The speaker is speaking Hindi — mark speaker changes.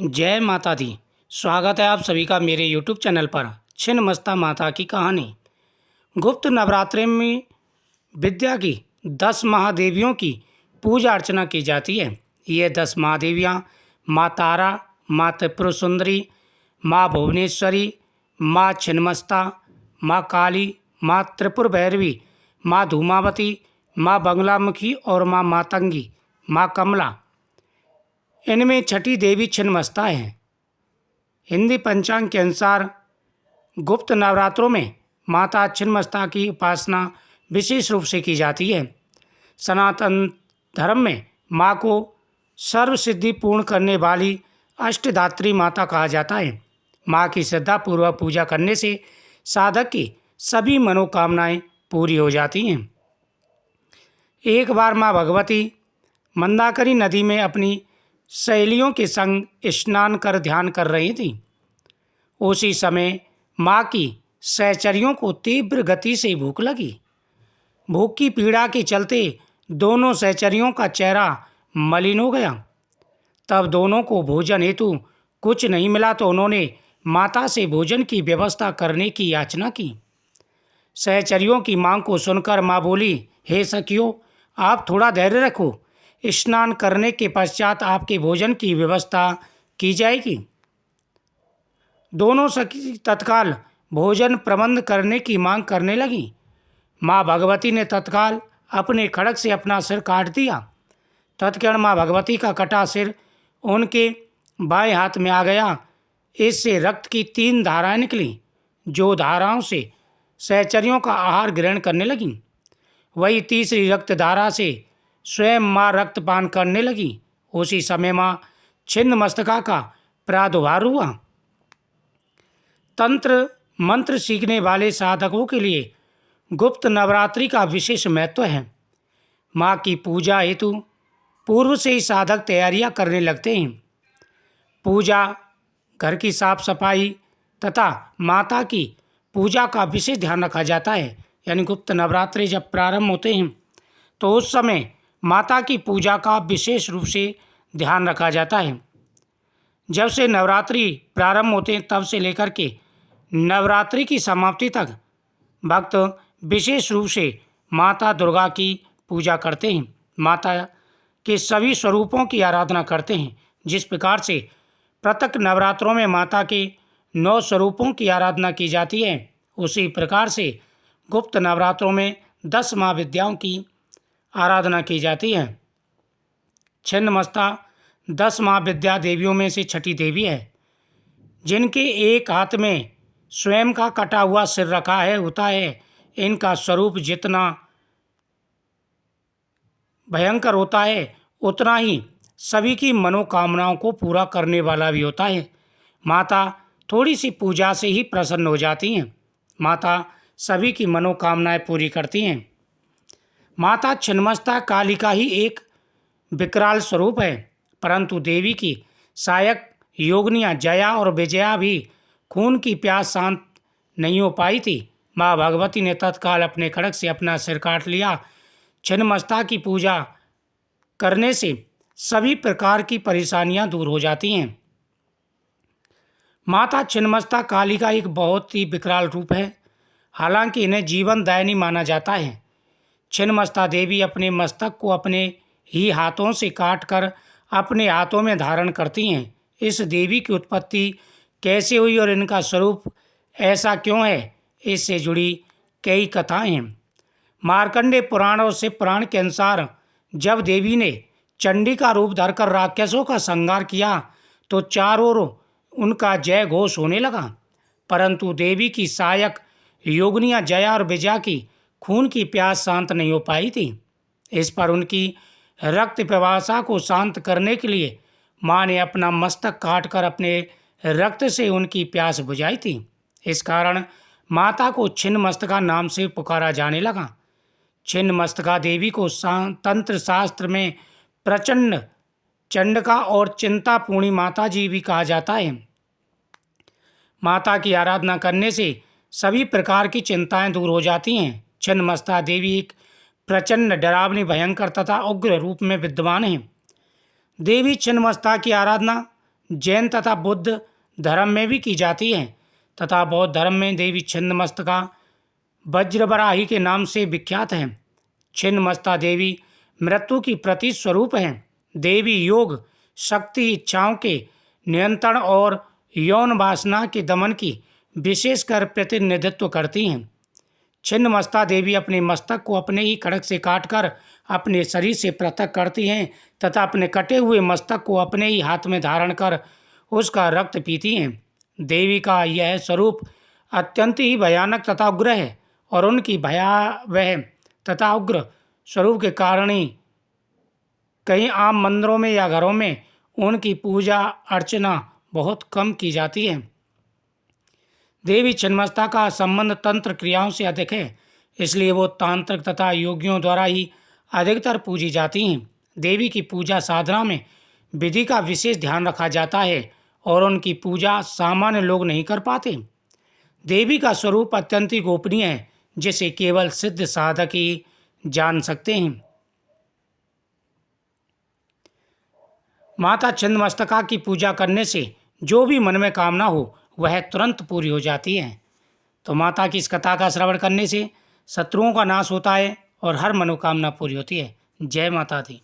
Speaker 1: जय माता दी। स्वागत है आप सभी का मेरे यूट्यूब चैनल पर। छिन्नमस्ता माता की कहानी। गुप्त नवरात्रि में विद्या की 10 महादेवियों की पूजा अर्चना की जाती है। ये 10 महादेवियाँ माँ तारा, माँ त्रिपुर सुंदरी, माँ भुवनेश्वरी, माँ छिन्नमस्ता, माँ काली, माँ त्रिपुर भैरवी, माँ धूमावती, माँ बंगलामुखी और माँ मातंगी, माँ कमला। इनमें छठी देवी छिन्नमस्ता है। हिंदी पंचांग के अनुसार गुप्त नवरात्रों में माता छिन्नमस्ता की उपासना विशेष रूप से की जाती है। सनातन धर्म में माँ को सर्वसिद्धि पूर्ण करने वाली अष्टधात्री माता कहा जाता है। माँ की श्रद्धापूर्वक पूजा करने से साधक की सभी मनोकामनाएं पूरी हो जाती हैं। एक बार माँ भगवती मंदाकिनी नदी में अपनी सहेलियों के संग स्नान कर ध्यान कर रही थी। उसी समय माँ की सहचरियों को तीव्र गति से भूख लगी। भूख की पीड़ा के चलते दोनों सहचरियों का चेहरा मलिन हो गया। तब दोनों को भोजन हेतु कुछ नहीं मिला तो उन्होंने माता से भोजन की व्यवस्था करने की याचना की। सहचरियों की मांग को सुनकर माँ बोली, हे सखियों, आप थोड़ा धैर्य रखो, स्नान करने के पश्चात आपके भोजन की व्यवस्था की जाएगी। दोनों सखी तत्काल भोजन प्रबंध करने की मांग करने लगी। माँ भगवती ने तत्काल अपने खड्ग से अपना सिर काट दिया। तत्क्षण माँ भगवती का कटा सिर उनके बाएं हाथ में आ गया। इससे रक्त की 3 धाराएं निकली, जो धाराओं से सहचरियों का आहार ग्रहण करने लगीं। वही तीसरी रक्त धारा से स्वयं माँ रक्तपान करने लगी। उसी समय माँ छिन्नमस्तिका का प्रादुर्भाव हुआ। तंत्र मंत्र सीखने वाले साधकों के लिए गुप्त नवरात्रि का विशेष महत्व है। माँ की पूजा हेतु पूर्व से ही साधक तैयारियां करने लगते हैं। पूजा, घर की साफ सफाई तथा माता की पूजा का विशेष ध्यान रखा जाता है। यानी गुप्त नवरात्रि जब प्रारंभ होते हैं तो उस समय माता की पूजा का विशेष रूप से ध्यान रखा जाता है। जब से नवरात्रि प्रारंभ होते हैं तब से लेकर के नवरात्रि की समाप्ति तक भक्त विशेष रूप से माता दुर्गा की पूजा करते हैं। माता के सभी स्वरूपों की आराधना करते हैं। जिस प्रकार से प्रत्येक नवरात्रों में माता के 9 स्वरूपों की आराधना की जाती है, उसी प्रकार से गुप्त नवरात्रों में 10 महाविद्याओं की आराधना की जाती है। छिन्नमस्ता 10 महाविद्या देवियों में से छठी देवी है, जिनके एक हाथ में स्वयं का कटा हुआ सिर रखा होता है। इनका स्वरूप जितना भयंकर होता है उतना ही सभी की मनोकामनाओं को पूरा करने वाला भी होता है। माता थोड़ी सी पूजा से ही प्रसन्न हो जाती हैं। माता सभी की मनोकामनाएं पूरी करती हैं। माता छिन्नमस्ता काली का ही एक विकराल स्वरूप है, परंतु देवी की सहायक योगिनियाँ जया और विजया भी खून की प्यास शांत नहीं हो पाई थी। माँ भगवती ने तत्काल अपने खड्ग से अपना सिर काट लिया। छिन्नमस्ता की पूजा करने से सभी प्रकार की परेशानियां दूर हो जाती हैं। माता छिन्नमस्ता काली का एक बहुत ही विकराल रूप है, हालांकि इन्हें जीवन दायिनी माना जाता है। छिन्नमस्ता देवी अपने मस्तक को अपने ही हाथों से काट कर अपने हाथों में धारण करती हैं। इस देवी की उत्पत्ति कैसे हुई और इनका स्वरूप ऐसा क्यों है, इससे जुड़ी कई कथाएं हैं। मार्कंडेय पुराण और शिव पुराण के अनुसार जब देवी ने चंडी का रूप धरकर राक्षसों का संहार किया तो चारों ओर उनका जय घोष होने लगा, परंतु देवी की सहायक योगिनियाँ जया और विजया की खून की प्यास शांत नहीं हो पाई थी। इस पर उनकी रक्त पिपासा को शांत करने के लिए माँ ने अपना मस्तक काटकर अपने रक्त से उनकी प्यास बुझाई थी। इस कारण माता को छिन्नमस्तिका नाम से पुकारा जाने लगा। छिन्नमस्तिका देवी को तंत्र शास्त्र में प्रचंड, चंडिका और चिंतापूर्णी माता जी भी कहा जाता है। माता की आराधना करने से सभी प्रकार की चिंताएं दूर हो जाती हैं। छिन्नमस्ता देवी एक प्रचंड, डरावनी, भयंकर तथा उग्र रूप में विद्यमान है। देवी छिन्नमस्ता की आराधना जैन तथा बुद्ध धर्म में भी की जाती हैं तथा बौद्ध धर्म में देवी छिन्नमस्तिका वज्रवराही के नाम से विख्यात हैं। छिन्नमस्ता देवी मृत्यु की प्रतीक स्वरूप हैं। देवी योग, शक्ति, इच्छाओं के नियंत्रण और यौन वासना के दमन की विशेषकर प्रतिनिधित्व करती हैं। छिन्नमस्ता देवी अपने मस्तक को अपने ही खड्ग से काटकर अपने शरीर से पृथक करती हैं तथा अपने कटे हुए मस्तक को अपने ही हाथ में धारण कर उसका रक्त पीती हैं। देवी का यह स्वरूप अत्यंत ही भयानक तथा उग्र है और उनकी भयावह तथा उग्र स्वरूप के कारण ही कई आम मंदिरों में या घरों में उनकी पूजा अर्चना बहुत कम की जाती है। देवी छिन्नमस्ता का संबंध तंत्र क्रियाओं से अधिक है, इसलिए वो तांत्रिक तथा योगियों द्वारा ही अधिकतर पूजी जाती हैं। देवी की पूजा साधना में विधि का विशेष ध्यान रखा जाता है और उनकी पूजा सामान्य लोग नहीं कर पाते। देवी का स्वरूप अत्यंत ही गोपनीय है, जिसे केवल सिद्ध साधक ही जान सकते हैं। माता छिन्नमस्तिका की पूजा करने से जो भी मन में कामना हो वह तुरंत पूरी हो जाती है। तो माता की इस कथा का श्रवण करने से शत्रुओं का नाश होता है और हर मनोकामना पूरी होती है। जय माता दी।